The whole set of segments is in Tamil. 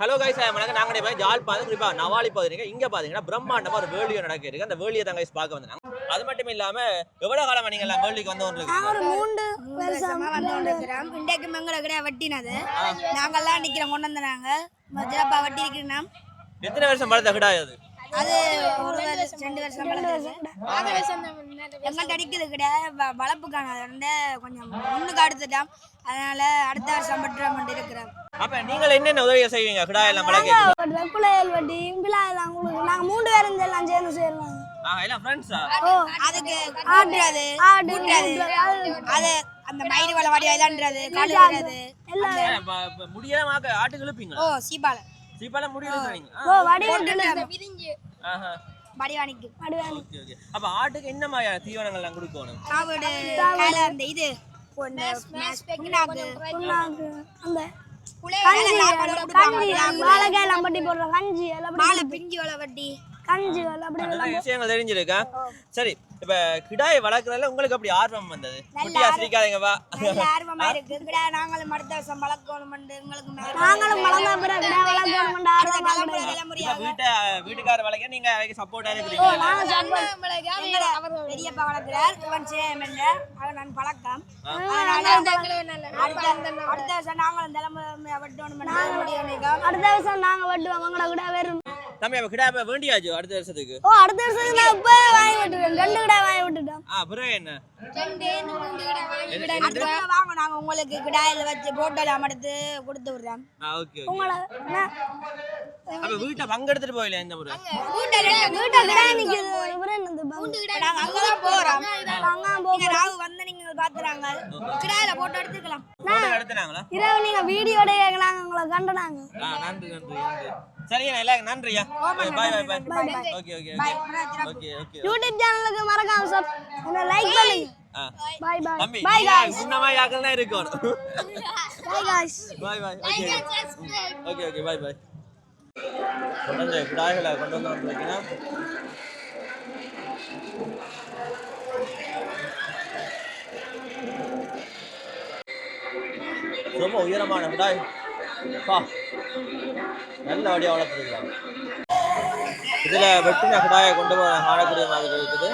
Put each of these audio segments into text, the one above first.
ஹலோ கைஸ், நாங்களே போய் ஜாழ்ப்பாணம் குறிப்பா நவாலி பகுதிங்க. இங்க பாத்தீங்கன்னா பிரம்மாண்டமா ஒரு வேலியோ நடக்க இருக்கு. அந்த வேலியை தான் கைஸ் பார்க்க வந்தாங்க. அது மட்டும் இல்லாம எவ்வளவு காலமா நீங்க எல்லாம் வேலிக்கு வந்து கொண்டிருக்கீங்க? ஒரு 3 வருஷமா வந்து கொண்டிருக்கிறோம். இன்றைக்கு மங்கள கடை வெட்டினது நாங்கெல்லாம் நிக்கிறோம் கொண்டு வந்தாங்க. மஜாப்பா வெட்டி இருக்கிறோம். எத்தனை வருஷம் பழத்த கிடாய் அது? அது 1 வருஷம் 2 வருஷம் பழது. எங்கிட்ட அடிக்கிறது கிடையாது, வளர்ப்புக்கான வந்து கொஞ்சம் முன்னுக்கு அடுத்துட்டோம். அதனால அடுத்த வருஷம் பட்டு இருக்கிறோம். அப்ப நீங்க என்னென்ன உதவியை செய்வீங்க கிடாய் எல்லாம் வளர்க்க? குளையல் வட்டி விழாயெல்லாம் உங்களுக்கு நாங்க 3 பேரும் எல்லாம் சேர்ந்து செய்யலாம். எல்லாம் ஃப்ரெண்ட்ஸா? அதுக்கு ஆடுறது அது அந்த மயிறு வள வடி விளையாடுறது காடு விளையாடுறது எல்லாம் முடியலமாக்க ஆட்டுக்கு இழுப்பீங்க? ஓ சீபால சீபால முடியலன்றீங்க? ஓ வடி விட்டு விரிஞ்சு வடிவானிக்கு வடிவானி. Okay okay. அப்ப ஆட்டுக்கு என்ன மாதிரியான தீவனங்கள் எல்லாம் கொடுக்கணும்? சாவடு கால அந்த இது புண்ணாக்கு அந்த கஞ்சி வாழைக்காய் எல்லாம் பட்டி போடுற கஞ்சி எல்லாம் வாழை பிஞ்சு வள வட்டி கஞ்சி அப்படி விஷயங்கள் தெரிஞ்சிருக்கா? சரி, இப்ப கிடாயை வளர்க்கறதுல உங்களுக்கு அப்படி ஆர்வம் வந்தது? குட்டியா சிரிக்காதீங்கப்பா. ஆர்வமா இருக்கு. கிடாய் நாங்களும் அடுத்த வருஷம் வளர்க்கணும். எங்களுக்கு நாங்களும் வளர்ந்தா பிறகு வளர்க்கணும் வீட்டுக்கார வளர்க்க நீங்க சப்போர்ட்டா இருக்கிறீங்க? பெரியப்பா வளர்க்கிறார் அவர் நான் பழக்கம். அடுத்த வருஷம் நாங்களும் தலைமுறை வெட்டணும். அடுத்த வருஷம் நாங்க வெட்டுவோம். உங்களோட கூட வேறு தம்பி அப்ப கிடா வேண்டியாச்சு அடுத்த வருஷத்துக்கு? ஓ அடுத்த வருஷத்துக்கு நான் இப்ப வாங்கி விட்டுட்டேன். 2 கிடா வாங்கி விட்டுட்டோம். அப்புறம் என்ன? 2 அடுத்த வாங்க நாங்க உங்களுக்கு கிடாயில வச்சு போட்டோலாம் எடுத்து கொடுத்து விடுறோம். Okay okay. உங்கள அப்ப வீட்டை பங்கெடுத்துட்டு போயில இந்த முறை? வீட்டை கிடா நிக்குது. இவரே என்னது நாங்க அங்கதான் போறோம். நீங்க ராவு வந்து நீங்க பாத்துறாங்க. கிடாயில போட்டோ எடுத்துக்கலாம். போட்டோ எடுத்துறாங்களா? இரவு நீங்க வீடியோ எடுக்கலாங்க. உங்களை கண்டனாங்க. நன்றி நன்றி நன்றி. சரியா எல்லாரும் நன்றியா. Bye bye bye. Okay okay okay okay. YouTube சேனலுக்கு மறக்காம லைக் பண்ணுங்க. Bye bye. தம்பி பை गाइस. முன்னமா யாக்கல்னா இருக்கணும். Bye guys. Bye bye. Okay okay bye bye. கொண்டு கிடாய்களை கொண்டு வந்திருக்கீங்க. ரொம்ப உயரமான கிடாய். பா நல்ல வடியா வளர்த்துருக்காங்க. இதுல வெட்டின கிடாயை கொண்டு போற காணக்கூடிய மாதிரி இருக்குது.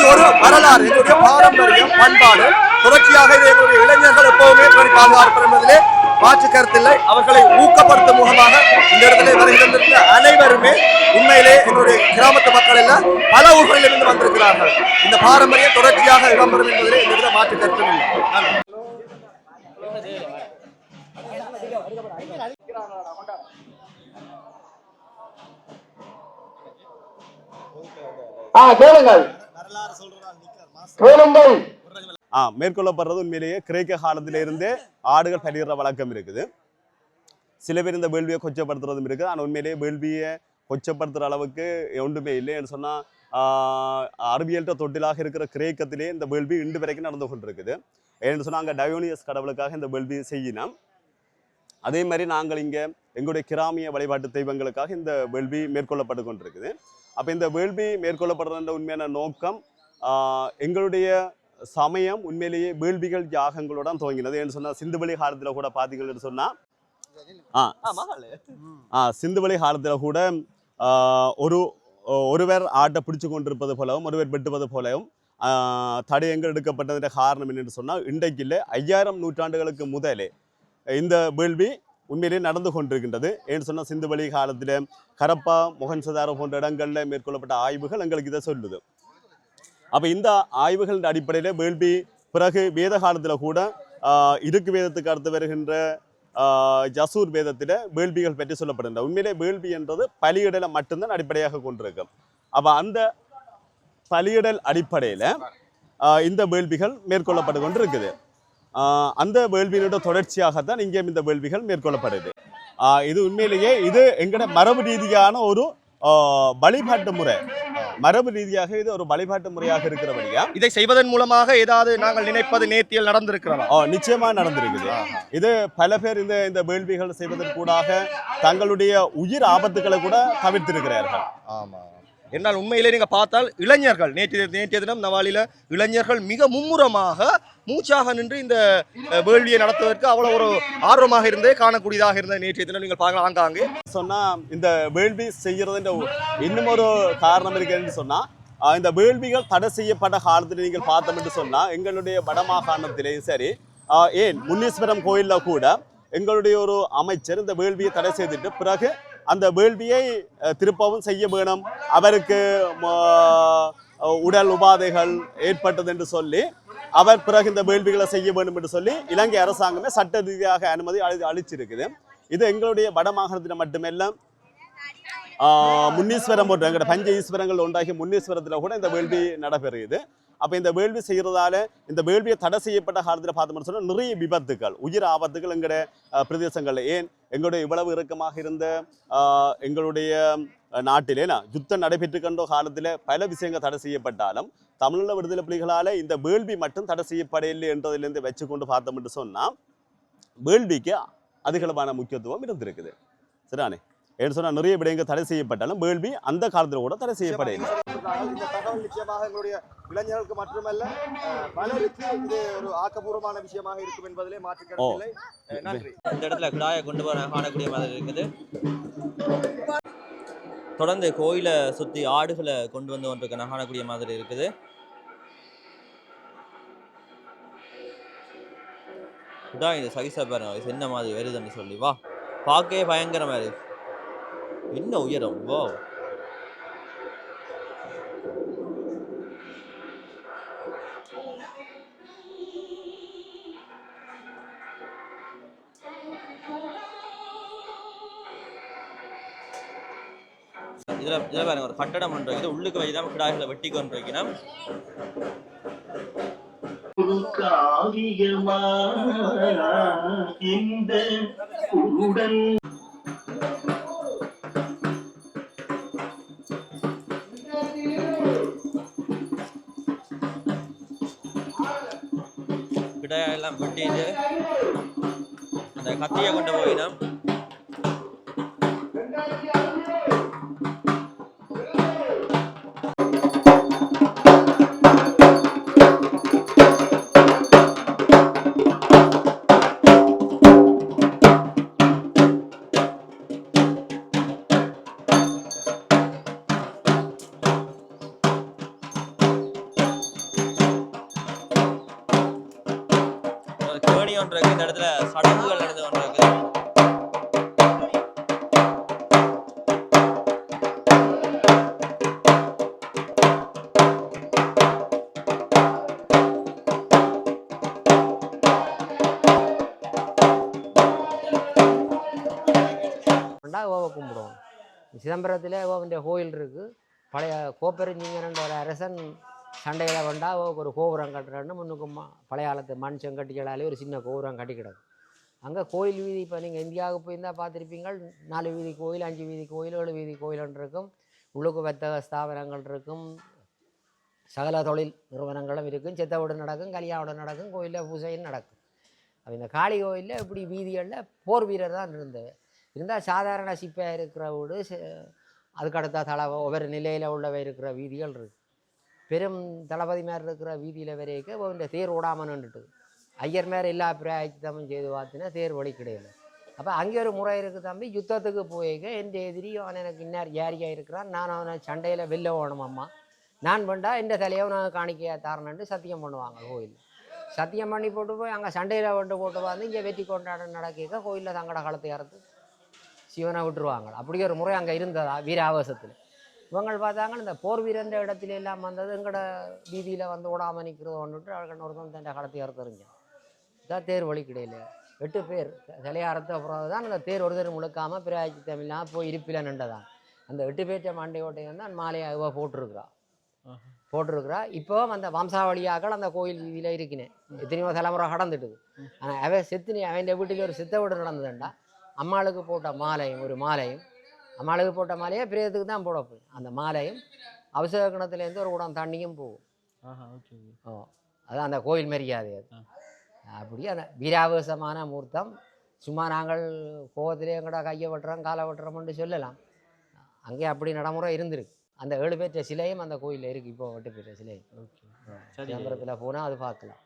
ஒரு வரலாறு, எங்களுடைய பாரம்பரியம், பண்பாடு. தொடர்ச்சியாக இதை எங்களுடைய இளைஞர்கள் எப்பவுமே பாதுகாப்பு என்பதிலே மாற்று கருத்தில்லை. அவர்களை ஊக்கப்படுத்தும் முகமாக இந்த இடத்திலே வருகின்ற அனைவருமே உண்மையிலே எங்களுடைய கிராமத்து மக்கள் எல்லாம் பல ஊர்களிலிருந்து வந்திருக்கிறார்கள். இந்த பாரம்பரியம் தொடர்ச்சியாக இடம்பெறும் என்பதிலே இந்த மாற்று கருத்தும் இல்லை. மேற்கொள்ளப்படுறது உண்மையிலேயே கிரேக்க காலத்திலிருந்தே ஆடுகள் பலியிடுற வழக்கம் இருக்குது. சில பேர் இந்த வேள்வியை கொச்சப்படுத்துறதும் இருக்குது. ஆனால் உண்மையிலேயே வேள்வியை கொச்சப்படுத்துகிற அளவுக்கு ஒன்றுமே இல்லை. என்று சொன்னால் அறிவியல்கிட்ட தொட்டிலாக இருக்கிற கிரேக்கத்திலே இந்த வேள்வி இன்று வரைக்கும் நடந்து கொண்டிருக்குது. ஏன்னு சொன்னால் அங்கே டயோனியஸ் கடவுளுக்காக இந்த வேள்வியை செய்யினோம். அதே மாதிரி நாங்கள் இங்கே எங்களுடைய கிராமிய வழிபாட்டு தெய்வங்களுக்காக இந்த வேள்வி மேற்கொள்ளப்பட்டு கொண்டிருக்குது. அப்போ இந்த வேள்வி மேற்கொள்ளப்படுற உண்மையான நோக்கம் எங்களுடைய சமயம் உண்மையிலேயே வேள்விகள் யாகங்களோட துவங்கினது. ஏன்னு சொன்னால் சிந்துவெளி காலத்தில் கூட பார்த்தீங்கன்னு சொன்னால் சிந்துவெளி காலத்தில் கூட ஒருவர் ஆட்டை பிடிச்சு கொண்டிருப்பது போலவும் ஒருவர் வெட்டுவது போலவும் தடயங்கள் எடுக்கப்பட்டதுன்ற காரணம் என்னென்னு சொன்னால் இன்றைக்கு இல்லை 5000 நூற்றாண்டுகளுக்கு முதலே இந்த வேள்வி உண்மையிலேயே நடந்து கொண்டிருக்கின்றது. ஏன்னு சொன்னால் சிந்துவெளி காலத்தில் கரப்பா மொஹஞ்சதாரோ போன்ற இடங்களில் மேற்கொள்ளப்பட்ட ஆய்வுகள் எங்களுக்கு இதை சொல்லுது. அப்போ இந்த ஆய்வுகளின் அடிப்படையில் வேள்வி பிறகு வேத காலத்தில் கூட இருக்கு வேதத்துக்கு அடுத்து வருகின்ற ஜசூர் வேதத்தில் வேள்விகள் பற்றி சொல்லப்படுகின்ற உண்மையிலே வேள்வி என்றது பலியிடலை மட்டும்தான் அடிப்படையாக கொண்டிருக்கும். அப்போ அந்த பலியிடல் அடிப்படையில் இந்த வேள்விகள் மேற்கொள்ளப்பட்டு கொண்டு இருக்குது. அந்த வேள்வியினோட தொடர்ச்சியாகத்தான் இங்கே இந்த வேள்விகள் மேற்கொள்ளப்படுது. இது உண்மையிலேயே இது எங்கட மரபு ரீதியான ஒரு வழிபாட்டு முறை. மரபு ரீதியாக இது ஒரு வழிபாட்டு முறையாக இருக்கிறபடியா இதை செய்வதன் மூலமாக ஏதாவது நாங்கள் நினைப்பது நேர்த்தியில் நடந்திருக்கிறோம். நிச்சயமா நடந்திருக்குது. இது பல பேர் இந்த வேள்விகள் செய்வதற்கூடாக தங்களுடைய உயிர் ஆபத்துக்களை கூட தவிர்த்திருக்கிறார்கள். ஆமா, என்னால் உண்மையிலே நீங்க பார்த்தால் இளைஞர்கள் நேற்றைய தினம் நவாலில இளைஞர்கள் மிக மும்முரமாக மூச்சாக நின்று இந்த வேள்வியை நடத்துவதற்கு அவ்வளவு ஒரு ஆர்வமாக இருந்தே காணக்கூடியதாக இருந்த நேற்றைய தினம் நீங்கள் பார்க்கலாம். ஆங்காங்கே சொன்னா இந்த வேள்வி செய்யறது இன்னும் ஒரு காரணம் இருக்குன்னு சொன்னா இந்த வேள்விகள் தடை செய்யப்பட்ட காலத்தில் நீங்கள் பார்த்தோம் என்று சொன்னா எங்களுடைய வடமாகாணத்திலேயும் சரி ஏன் முன்னீஸ்வரம் கோயில்ல கூட எங்களுடைய ஒரு அமைச்சர் இந்த வேள்வியை தடை செய்துட்டு பிறகு அந்த வேள்வியை திருப்பவும் செய்ய வேணும், அவருக்கு உடல் உபாதைகள் ஏற்பட்டது என்று சொல்லி அவர் பிறகு இந்த வேள்விகளை செய்ய வேண்டும் என்று சொல்லி இலங்கை அரசாங்கமே சட்ட ரீதியாக அனுமதி அளிச்சிருக்குது. இது எங்களுடைய வடமாகாணத்தில் மட்டுமல்ல முன்னீஸ்வரம் போன்ற எங்களோட பஞ்ச ஈஸ்வரங்கள் உண்டாகிய முன்னீஸ்வரத்தில் கூட இந்த வேள்வி நடைபெறுகிறது. அப்போ இந்த வேள்வி செய்கிறதால இந்த வேள்வியை தடை செய்யப்பட்ட காலத்தில் பார்த்தோம்னு சொன்னால் நிறைய விபத்துக்கள் உயிர் ஆபத்துகள் எங்களுடைய பிரதேசங்களில் ஏன் எங்களுடைய இவ்வளவு இறுக்கமாக இருந்த எங்களுடைய நாட்டிலே யுத்தம் நடைபெற்று கண்ட காலத்தில் பல விஷயங்கள் தடை செய்யப்பட்டாலும் தமிழீழ விடுதலை புலிகளால் இந்த வேள்வி மட்டும் தடை செய்யப்படவில்லை என்றதிலிருந்து வச்சு கொண்டு பார்த்தோம் என்று சொன்னால் வேள்விக்கு அதிகளவான முக்கியத்துவம் இருந்திருக்குது. சரிதானே? ஏன்னு சொன்னால் நிறைய விடயங்கள் தடை செய்யப்பட்டாலும் வேள்வி அந்த காலத்தில் கூட தடை செய்யப்படவில்லை. இந்த தகவல் நிச்சயமாக எங்களுடைய இளைஞர்களுக்கு மட்டுமல்ல பலருக்கு இது ஒரு ஆக்கப்பூர்வமான விஷயமாக இருக்கும் என்பதிலே மாற்றுக்கருத்தில்லை. நன்றி. இந்த இடத்துல கிடாயை கொண்டு போற காணக்கூடிய மாதிரி இருக்குது. தொடர்ந்து கோயிலை சுற்றி ஆடுகளை கொண்டு வந்து ஒன்றுக்கு காணக்கூடிய மாதிரி இருக்குது. இதான் இந்த சைஸை பாருங்க, என்ன மாதிரி வருதுன்னு சொல்லி வா பார்க்கவே பயங்கரமாக இருக்கு. என்ன உயரம்! வா இதில் பாருங்க ஒரு கட்டடம் ஒன்று இருக்குது. உள்ளுக்கு வச்சு தான் கிடாய்களை வெட்டி கொண்டு வைக்கணும். கிடாயெல்லாம் வெட்டிட்டு அந்த கத்தியை கொண்டு போயிடும். கொண்டா ஓவை கும்பிடுவோம். சிதம்பரத்தில் ஓவன் கோயில் இருக்குது. பழைய கோப்பெருஞ்சிங்கன்ற ஒரு அரசன் சண்டையில் கொண்டா ஒரு கோபுரம் கட்டுறன்னு முன்னுக்கு பழைய காலத்து மண் செங்கட்டிகளாலே ஒரு சின்ன கோபுரம் கட்டி கிடக்கு. அங்கே கோயில் வீதி இப்போ நீங்கள் இந்தியாவுக்கு போயிருந்தால் பார்த்துருப்பீங்கள். 4 வீதி கோயில், 5 வீதி கோயில், 7 வீதி கோயில்னு இருக்கும். உள்ளுக்கு வர்த்தக ஸ்தாபனங்கள் இருக்கும், சகல தொழில் நிறுவனங்களும் இருக்கும். செத்த வீடு நடக்கும், கல்யாணம் நடக்கும், கோயிலில் பூஜையும் நடக்கும். அப்போ இந்த காளி கோயிலில் இப்படி வீதிகளில் போர் வீரர் தான் இருந்தால் சாதாரண சிப்பாக இருக்கிற வீடு, அதுக்கடுத்த ஒவ்வொரு நிலையில் உள்ளவை இருக்கிற வீதிகள் இருக்குது. பெரும் தளபதி மாதிரி இருக்கிற வீதியில் வரைக்கும் இந்த தேர் ஓடாமல் நின்றுட்டு ஐயர் மேலே எல்லா பிராயத்தமும் செய்து பார்த்தினா தேர் வழி கிடையாது. அப்போ அங்கே ஒரு முறை இருக்குது தம்பி, யுத்தத்துக்கு போயிருக்க என் எதிரி அவன் எனக்கு இன்னார் யாரியாக இருக்கிறான், நான் அவனை சண்டையில் வெல்ல ஓணும் அம்மா, நான் பண்ணா எந்த தலையை நான் காணிக்கையா தாரணுன்ட்டு சத்தியம் பண்ணுவாங்க கோயில். சத்தியம் பண்ணி போட்டு போய் அங்கே சண்டையில் போட்டு வந்து இங்கே வெற்றி கொண்டாட நடக்க கோயிலில் தங்கட காலத்தை அறுத்து சிவனை விட்டுருவாங்க. அப்படி ஒரு முறை அங்கே இருந்ததா வீராவேசத்தில். இவங்க பார்த்தாங்க இந்த போர் வீரன்ற இடத்துல எல்லாம் வந்தது எங்களோட வீதியில் வந்து ஓடாமல் நிற்கிறது ஒன்றுட்டு அவர்கள் ஒருத்தன் தண்டை காலத்தை அறுத்துருங்க. இதான் தேர் வழி கிடையில 8 பேர் சிலையை அறுத்த அப்புறம் தான் அந்த தேர் ஒருத்தர் முழுக்காமல் பிராய்ச்சித்தம் இல்லாமல் போய் இருப்பில் நின்றதான். அந்த 8 பேர்ட்ட மண்டை ஓட்டையும் தான் மாலையாக போட்டிருக்கிறா. இப்போ அந்த வம்சாவளியாக்கள் அந்த கோயில் வீதியில் இருக்கினேன் எத்தனையோ தலைமுறை கடந்துட்டுது. ஆனால் அவன் அவன் வீட்டுக்கு ஒரு சித்த வீடு நடந்ததுண்டா, அம்மாளுக்கு போட்ட மாலையும் ஒரு மாலையும், அம்மாளுக்கு போட்ட மாலையே பிரியத்துக்கு தான் போட போய் அந்த மாலையும் அவசர கிணத்துலேருந்து ஒரு குடம் தண்ணியும் போகும். அதான் அந்த கோயில் மரியாதை. அது அப்படி அந்த வீராவேசமான மூர்த்தம். சும்மா நாங்கள் கோவத்திலே எங்கடா கையை வெட்டுறோம் காலை வெட்டுறோம்னு சொல்லலாம். அங்கே அப்படி நடைமுறை இருந்திருக்கு. அந்த 7 பேர்ட்ட சிலையும் அந்த கோயிலில் இருக்குது. இப்போ 8 பேர்ட்ட சிலையும் சிதம்பரத்தில் போனால் அது பார்க்கலாம்.